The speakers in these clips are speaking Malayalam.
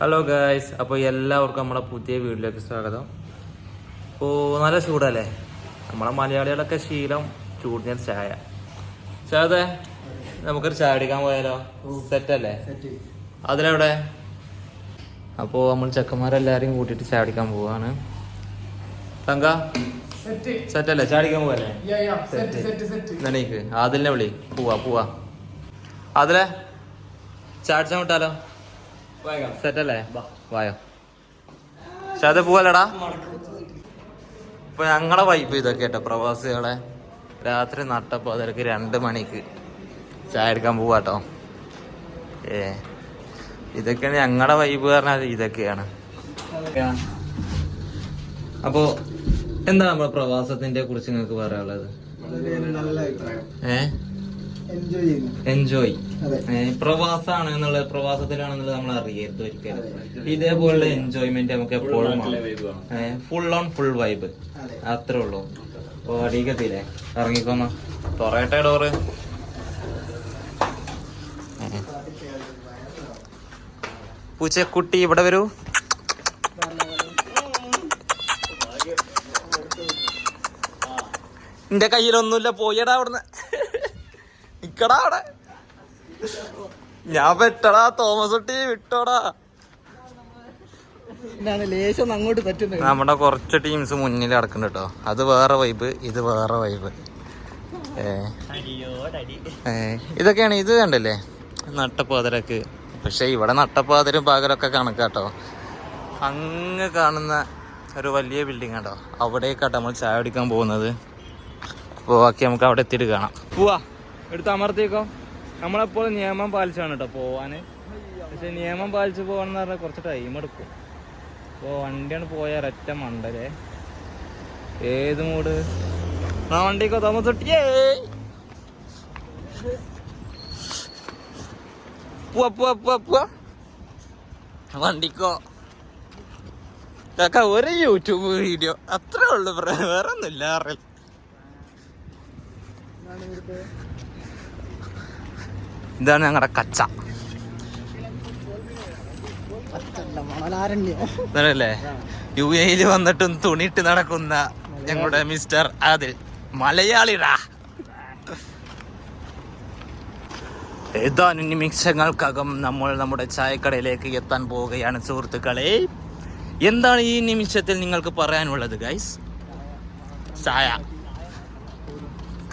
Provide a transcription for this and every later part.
ഹലോ ഗായ്സ്, അപ്പോൾ എല്ലാവർക്കും നമ്മളെ പുതിയ വീട്ടിലേക്ക് സ്വാഗതം. ഇപ്പോൾ നല്ല ചൂടല്ലേ, നമ്മളെ മലയാളികളൊക്കെ ശീലം ചൂടിന് ചായ. ചാതെ നമുക്കൊരു ചായ അടിക്കാൻ പോയാലോ? സെറ്റല്ലേ? അതിലെവിടെ? അപ്പോൾ നമ്മൾ ചെക്കന്മാരെല്ലാവരെയും കൂട്ടിയിട്ട് ചായ അടിക്കാൻ പോവാണ്. തങ്ക സെറ്റല്ലേ? ചായ അടിക്കാൻ പോവല്ലേ? എനിക്ക് അതിലെ വിളി, പോവാ അതിലെ ചായ അടിച്ചാൽ വിട്ടാലോ? സെറ്റല്ലേ? വായോ ഷാദ പോവല്ലടാ. ഇപ്പൊ ഞങ്ങളെ വൈബ് ഇതൊക്കെ കേട്ടോ, പ്രവാസികളെ രാത്രി നട്ടപ്പോ അതിലേക്ക് 2 മണിക്ക് ചായ എടുക്കാൻ പോവാട്ടോ. ഇതൊക്കെയാണ് ഞങ്ങളുടെ വൈബ് പറഞ്ഞാൽ, ഇതൊക്കെയാണ്. അപ്പോ എന്താ നമ്മുടെ പ്രവാസത്തിന്റെ കുറിച്ച് നിങ്ങൾക്ക് പറയാനുള്ളത്? എൻജോയ് പ്രവാസാണ് എന്നുള്ളത്, പ്രവാസത്തിലാണെന്നുള്ളത് നമ്മൾ അറിയരുത് ഒരിക്കലും. ഇതേപോലുള്ള എൻജോയ്മെന്റ് നമുക്ക് എപ്പോഴും ഫുൾ ഓൺ ഫുൾ വൈബ്, അത്രേ ഉള്ളൂ. അപ്പൊ അടിക്കത്തില്ലേ? ഇറങ്ങിക്കോന്ന തുറയട്ടെ ഡോറ്. പൂച്ചക്കുട്ടി ഇവിടെ വരൂ. എന്റെ കയ്യിലൊന്നുമില്ല, പോയടാ അവിടുന്ന്. നിക്കടാ അവിടെ, ഞാൻ പെട്ടടാ. തോമസ് കുട്ടി വിട്ടോടാ. അങ്ങോട്ട് പറ്റുന്നത് നമ്മുടെ കുറച്ച് ടീംസ് മുന്നിൽ നടക്കുന്നുണ്ട് കേട്ടോ. അത് വേറെ വൈബ്, ഇത് വേറെ വൈബ്. ഇതൊക്കെയാണ്. ഇത് കണ്ടല്ലേ നട്ടപ്പാതിരക്ക്. പക്ഷെ ഇവിടെ നട്ടപ്പാതിരും പകരൊക്കെ കണക്കാട്ടോ. അങ്ങ് കാണുന്ന ഒരു വലിയ ബിൽഡിംഗ് കേട്ടോ, അവിടേക്കാട്ടോ നമ്മൾ ചായ കുടിക്കാൻ പോകുന്നത്. അപ്പോൾ ബാക്കി നമുക്ക് അവിടെ എത്തിയിട്ട് കാണാം. പോവാ, എടുത്ത് അമർത്തിക്കോ. നമ്മളെപ്പോൾ നിയമം പാലിച്ചാണ് കേട്ടോ പോവാന്. പക്ഷെ നിയമം പാലിച്ച് പോകാന്ന് പറഞ്ഞാൽ കുറച്ച് ടൈം എടുക്കും. അപ്പോൾ വണ്ടിയാണ് പോയാൽ ഒരൊറ്റ മണ്ടല്ലേ. ഏത് മൂട് ആ വണ്ടിക്കോ താമസിട്ടിയേ. പോവാ വണ്ടിക്കോ. ഒരു യൂട്യൂബ് വീഡിയോ അത്രേ ഉള്ളു, വേറെ ഒന്നുമില്ല. അറിയില്ല. ഇതാണ് ഞങ്ങളുടെ കച്ച. ല്ലേ UAE വന്നിട്ടും തുണിയിട്ട് നടക്കുന്ന ഞങ്ങളുടെ മിസ്റ്റർ ആദിൽ മലയാളിടാ. ഏതാനും നിമിഷങ്ങൾക്കകം നമ്മൾ നമ്മുടെ ചായക്കടയിലേക്ക് എത്താൻ പോവുകയാണ് സുഹൃത്തുക്കളെ. എന്താണ് ഈ നിമിഷത്തിൽ നിങ്ങൾക്ക് പറയാനുള്ളത് ഗൈസ്? ചായ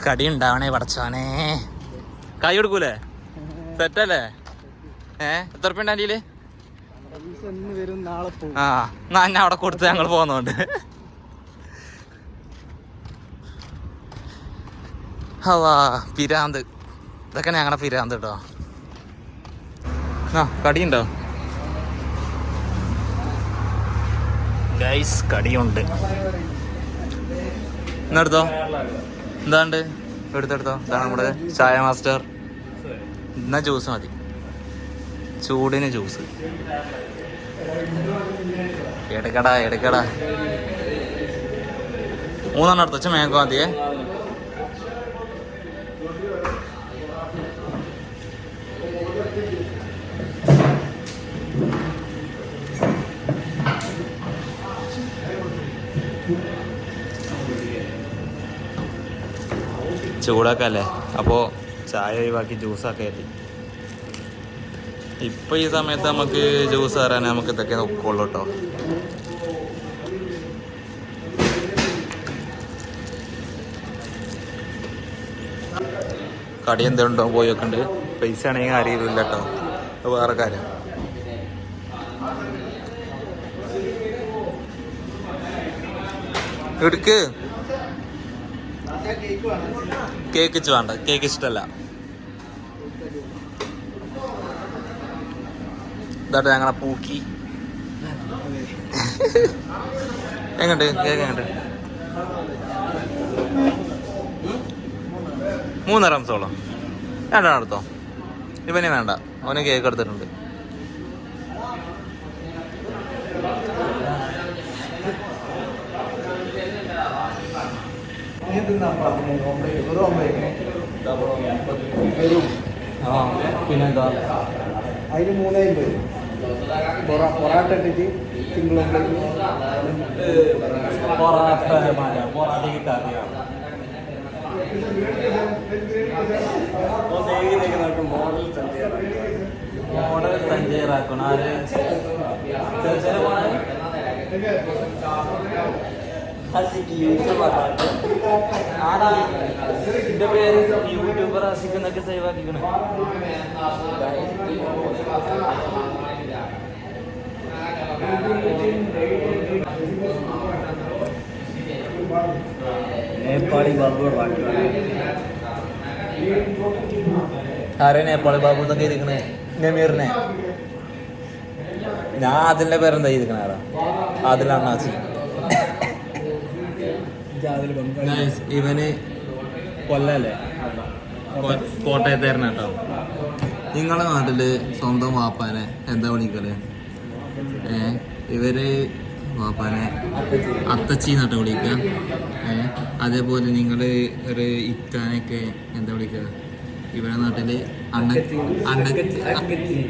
കടി ഉണ്ടാവണേ പടച്ചോനെ. കൈ കൊടുക്കൂലേ? സെറ്റല്ലേ? എത്ര റുപ്യ ആൻറ്റീല്? ആ ഞാൻ അവിടെ കൊടുത്ത് ഞങ്ങൾ പോകുന്നുണ്ട്. ഹവാ പിരാന്ത്, ഇതൊക്കെ ഞങ്ങളുടെ പിരാന്ത് കേട്ടോ. ആ കടിയുണ്ടോ ഗൈസ്? കടിയുണ്ട്. എന്നെടുത്തോ. എന്താണ്ട് എടുത്തെടുത്തോ. ഇതാണ് നമ്മുടെ ചായ മാസ്റ്റർ. എന്നാ ജ്യൂസ് മതി, ചൂടിന് ജ്യൂസ്. എടുക്കടാ 3 എടുത്ത മേങ്കോ മതിയേ. ചൂടൊക്കെ അല്ലേ, അപ്പോൾ ചായ ഒഴിവാക്കി ജ്യൂസൊക്കെ എത്തി. ഇപ്പം ഈ സമയത്ത് നമുക്ക് ജ്യൂസ് തരാൻ നമുക്ക് ഇതൊക്കെ നോക്കുള്ളൂ കേട്ടോ. കടി എന്തുണ്ടോ പോയി വെക്കണ്ട്. പൈസ ആണെങ്കിൽ അറിയില്ല കേട്ടോ, അത് വേറെ കാര്യം. എടുക്ക്. കേക്ക് വേണ്ട, കേക്ക് ഇഷ്ടമല്ല. ഇതാട്ടെ ഞങ്ങളെ പൂക്കി. എങ്ങണ്ട് കേക്ക്? എങ്ങണ്ട് 3 റംസോളോ? 2 എടുത്തോ. ഇവനെ വേണ്ട, അവന് കേക്ക് എടുത്തിട്ടുണ്ട്. പിന്നെന്താ? അതിന് 350. പൊറാട്ട ഇട്ടിട്ട് സിംഗിൾ പൊറാട്ടയ്ക്ക് കറിയാണ് മോഡൽ സഞ്ചയറാക്കണം ആര് ആടാ എന്റെ പേര് യൂട്യൂബർ ആസിക്കുന്നൊക്കെ സേവ് ആക്കിക്കണേ നേപ്പാളി ബാബു ആരെ നേപ്പാളി ബാബു എന്നൊക്കെ ഇരിക്കണേ നമീറിനെ ഞാൻ അതിന്റെ പേരെന്താ ഇരിക്കണ ആരാ അതിലണ്ണാച്ചി ഇവന് കൊല്ലല്ലേ കോട്ടയത്തേരന കേട്ടോ. നിങ്ങളെ നാട്ടില് സ്വന്തം വാപ്പാനെ എന്താ വിളിക്കല്? ഇവര് വാപ്പാനെ അത്തച്ചി നട്ട് വിളിക്കുക. അതേപോലെ നിങ്ങള് ഒരു ഇക്കാനൊക്കെ എന്താ വിളിക്കുക? ഇവരുടെ നാട്ടില്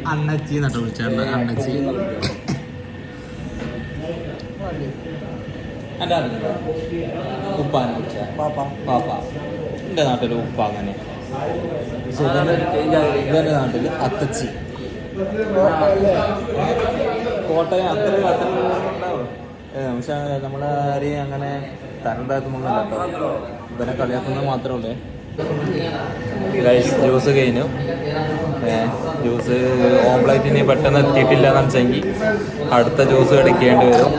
അണ്ണച്ചി നട്ട് വിളിച്ചാണ് അണ്ണച്ചി. എൻ്റെ ഉപ്പാനെ വിളിച്ച പാപ്പ. എൻ്റെ നാട്ടിൽ ഉപ്പ അങ്ങനെ. ഇവൻ്റെ നാട്ടിൽ അത്തച്ചി. കോട്ടയം അത്ര ഉണ്ടാവും. പക്ഷെ നമ്മളെ ആരെയും അങ്ങനെ തരം താഴ്ത്തുന്നൊന്നുമില്ല കേട്ടോ. ഇവനെ കളിയാക്കുന്നത് മാത്രമല്ലേ. ജ്യൂസ് കഴിഞ്ഞു. ജ്യൂസ് ഓംപ്ലേറ്റിന് പെട്ടെന്ന് എത്തിയിട്ടില്ല എന്ന് വെച്ചെങ്കിൽ അടുത്ത ജ്യൂസ് എടുക്കേണ്ടി വരും.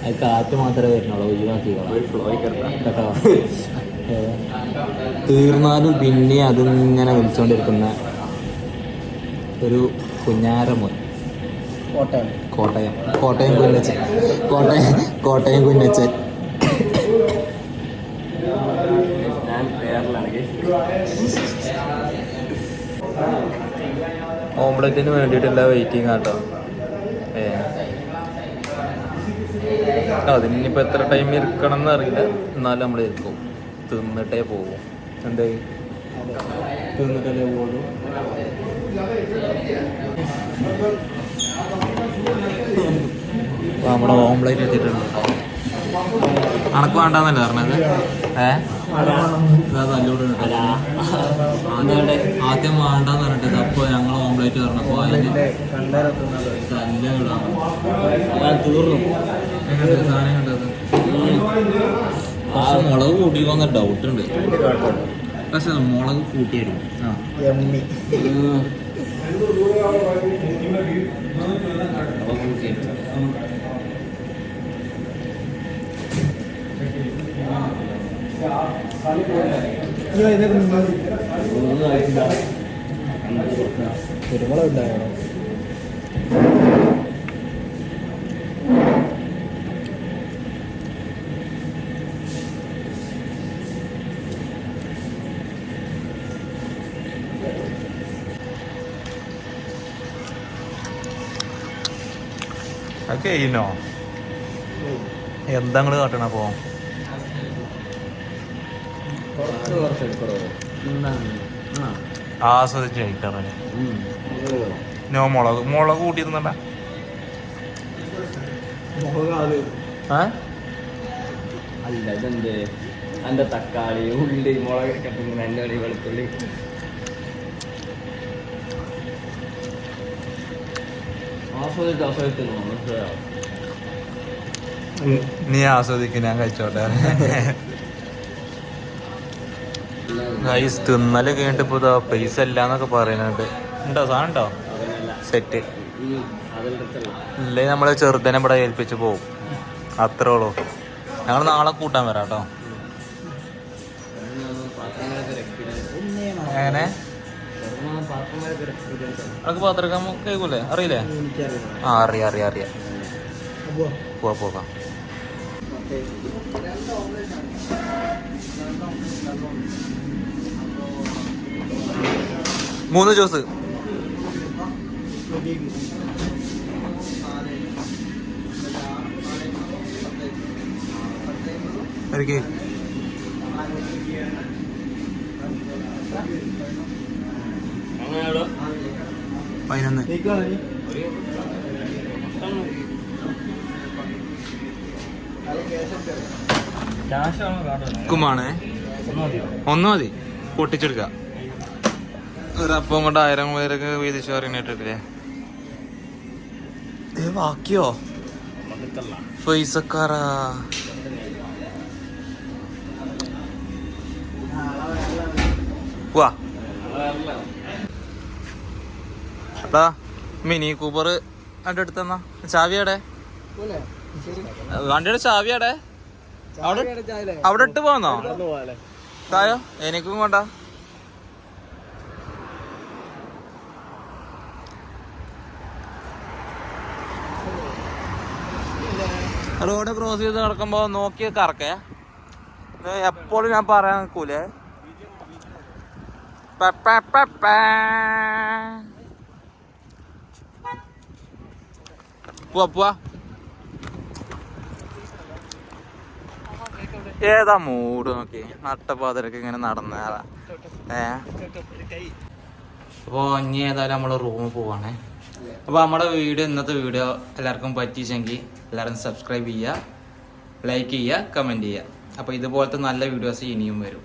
അത് കാറ്റ് മാത്രമേ വരുന്നുള്ളൂ. ഒഴിവാക്കി കേട്ടോ. തീർന്നാലും പിന്നെ അതിങ്ങനെ വലിച്ചുകൊണ്ടിരിക്കുന്ന ഒരു കുഞ്ഞാരമോൻ. കോട്ടയം കുഞ്ഞച്ചൻ. കോട്ടയം കുഞ്ഞച്ചൻ. ഓംപ്ലേറ്റിന് വേണ്ടിയിട്ടുള്ള വെയിറ്റിംഗ് ആട്ടോ. അതിനിപ്പോൾ എത്ര ടൈം ഇരിക്കണം എന്നറിയില്ല. എന്നാലും നമ്മൾ ഇരിക്കും. തിന്നിട്ടേ പോകും. എന്തേ തിന്നിട്ടല്ലേ പോകുള്ളൂ. നമ്മുടെ ഓംപ്ലേറ്റ് എത്തിയിട്ടുണ്ട്. അണക്ക് വേണ്ടെന്നല്ലേ പറഞ്ഞത്? ആദ്യം വേണ്ടെന്ന് പറഞ്ഞിട്ട് അപ്പോൾ ഞങ്ങൾ ഓംപ്ലേറ്റ് പറഞ്ഞപ്പോൾ തീർന്നു. എങ്ങനെ സാധനം കണ്ടത്? പക്ഷെ മുളക് കൂട്ടിക്കോന്ന ഡൗട്ട് ഉണ്ട്. പക്ഷെ മുളക് കൂട്ടിയായിരിക്കും. കുരുമുളക് ഉണ്ടായോ? ഒക്കെ ഇനോ എന്താ നിങ്ങള് കാട്ടണ? അപ്പോ ആസ്വദിച്ച് കഴിക്കാറല്ലേ? നോ മുളക് കൂട്ടിയിരുന്നല്ല. അല്ല ഇതെന്ത് എൻ്റെ തക്കാളി ഉള്ളി മുളക് കെട്ടുന്ന എണ്ണ വെളുത്തുള്ളി. നീ ആസ്വദിക്കും, ഞാൻ കഴിച്ചോട്ടെ. തിന്നല് കഴിഞ്ഞിട്ട് ഇപ്പൊ പൈസ ഇല്ലാന്നൊക്കെ പറയുന്നുണ്ട്. ഉണ്ടോ സാധനം ഉണ്ടോ? സെറ്റ് ഇല്ലേ? നമ്മള് ചെറുതനെ ഇവിടെ ഏൽപ്പിച്ച് പോവും. അത്രേ ഉള്ളൂ. ഞങ്ങൾ നാളെ കൂട്ടാൻ വരാം കേട്ടോ. എങ്ങനെ അതൊക്കെ പാത്രം കേൾക്കൂലേ? അറിയില്ലേ? ആ അറിയാം. പോകാം. മൂന്ന് ജ്യൂസ് ഒരു കേക്ക് 11. കുമാണേ ഒന്നും മതി പൊട്ടിച്ചെടുക്കാം. ഒരപ്പം കൊണ്ട് 1000 പേരൊക്കെ വീതിച്ച് പറഞ്ഞിട്ടില്ലേ. ബാക്കിയോ പൈസക്കാരാ. വാ എടാ മിനി കൂപ്പർ എൻ്റെ അടുത്തെന്നാ ചാവിയാടെ വണ്ടിയുടെ ചാവിയാടെ അവിടെ ഇട്ട് പോന്നോ തായോ എനിക്കും കൊണ്ട റോഡ് ക്രോസ് ചെയ്ത് നടക്കുമ്പോ നോക്കി കറക്കേ. എപ്പോഴും ഞാൻ പറയാൻ നിൽക്കൂലേ. പോവാ ഏതാ മൂഡ് നോക്കി നട്ടപ്പാതിരൊക്കെ ഇങ്ങനെ നടന്നേരാ. അപ്പൊ ഇനി ഏതായാലും നമ്മള് റൂമിൽ പോവാണേ. അപ്പൊ നമ്മുടെ ഇന്നത്തെ വീഡിയോ എല്ലാവർക്കും പറ്റിച്ചെങ്കിൽ എല്ലാവരും സബ്സ്ക്രൈബ് ചെയ്യുക, ലൈക്ക് ചെയ്യുക, കമന്റ് ചെയ്യുക. അപ്പൊ ഇതുപോലത്തെ നല്ല വീഡിയോസ് ഇനിയും വരും.